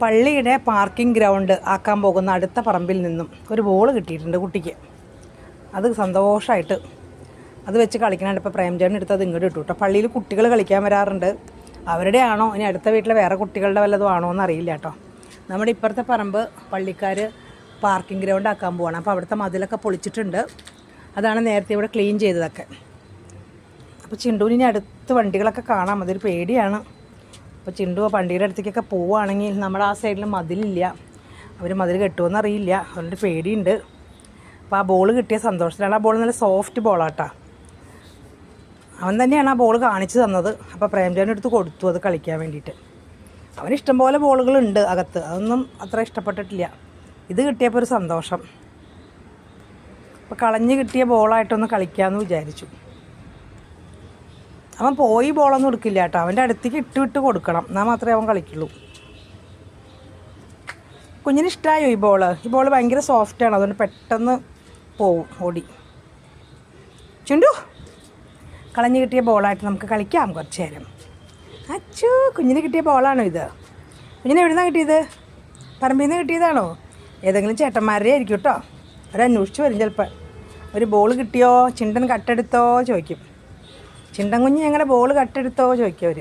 പള്ളിയുടെ parking ground ആക്കാൻ പോകുന്ന അടുത്ത പറമ്പിൽ നിന്നും ഒരു ബോൾ കിട്ടിയിട്ടുണ്ട് കുട്ടിക്ക്. അത് സന്തോഷമായിട്ട് അത് വെച്ച് കളിക്കാനായിട്ട് ഇപ്പോൾ പ്രേംചേട്ടൻ എടുത്തത് ഇങ്ങോട്ട് ഇട്ടു കേട്ടോ. പള്ളിയിൽ കുട്ടികൾ കളിക്കാൻ വരാറുണ്ട്. അവരുടെ ആണോ ഇനി അടുത്ത വീട്ടിലെ വേറെ കുട്ടികളുടെ വല്ലതും ആണോ എന്ന് അറിയില്ല കേട്ടോ. നമ്മുടെ ഇപ്പുറത്തെ പറമ്പ് പള്ളിക്കാർ പാർക്കിംഗ് ഗ്രൗണ്ട് ആക്കാൻ പോവാണ്. അപ്പോൾ അവിടുത്തെ മതിലൊക്കെ പൊളിച്ചിട്ടുണ്ട്. അതാണ് നേരത്തെ ഇവിടെ ക്ലീൻ ചെയ്തതൊക്കെ. അപ്പോൾ ചിണ്ടുവിന് അടുത്ത് വണ്ടികളൊക്കെ കാണാം. അതൊരു പേടിയാണ്. അപ്പോൾ ചിണ്ടു വണ്ടിയുടെ അടുത്തേക്കൊക്കെ പോവുകയാണെങ്കിൽ നമ്മുടെ ആ സൈഡിൽ മതിലില്ല. അവർ മതിൽ കെട്ടുമെന്ന് അറിയില്ല. അതുകൊണ്ട് പേടിയുണ്ട്. അപ്പോൾ ആ ബോൾ കിട്ടിയ സന്തോഷത്തിലാണ്. ആ ബോൾ നല്ല സോഫ്റ്റ് ബോളാട്ടാ. അവൻ തന്നെയാണ് ആ ബോൾ കാണിച്ചു തന്നത്. അപ്പോൾ പ്രേംചേട്ടൻ എടുത്ത് കൊടുത്തു അത് കളിക്കാൻ വേണ്ടിയിട്ട്. അവന് ഇഷ്ടംപോലെ ബോളുകളുണ്ട് അകത്ത്. അതൊന്നും അത്ര ഇഷ്ടപ്പെട്ടിട്ടില്ല. ഇത് കിട്ടിയപ്പോൾ ഒരു സന്തോഷം. അപ്പോൾ കളഞ്ഞ് കിട്ടിയ ബോളായിട്ടൊന്ന് കളിക്കാമെന്ന് വിചാരിച്ചു. അവൻ പോയി ബോളൊന്നും എടുക്കില്ല കേട്ടോ. അവൻ്റെ അടുത്തേക്ക് ഇട്ട് കൊടുക്കണം. എന്നാൽ മാത്രമേ അവൻ കളിക്കുള്ളൂ. കുഞ്ഞിന് ഇഷ്ടമായോ ഈ ബോൾ? ഈ ബോൾ ഭയങ്കര സോഫ്റ്റാണ്. അതുകൊണ്ട് പെട്ടെന്ന് പോവും ഓടി. ചുണ്ടു കളഞ്ഞ് കിട്ടിയ ബോളായിട്ട് നമുക്ക് കളിക്കാം കുറച്ച് നേരം. അച്ചോ, കുഞ്ഞിന് കിട്ടിയ ബോളാണോ ഇത്? കുഞ്ഞിന് എവിടെ നിന്നാണ് കിട്ടിയത്? പറമ്പിൽ നിന്ന് കിട്ടിയതാണോ? ഏതെങ്കിലും ചേട്ടന്മാരുടെ ആയിരിക്കും കേട്ടോ. അവരന്വേഷിച്ച് വരും ചിലപ്പോൾ. ഒരു ബോൾ കിട്ടിയോ, ചിണ്ടൻ കട്ടെടുത്തോ ചോദിക്കും. ചിണ്ടൻ കുഞ്ഞ് ഞങ്ങളുടെ ബോൾ കട്ടെടുത്തോ ചോദിക്കും അവർ.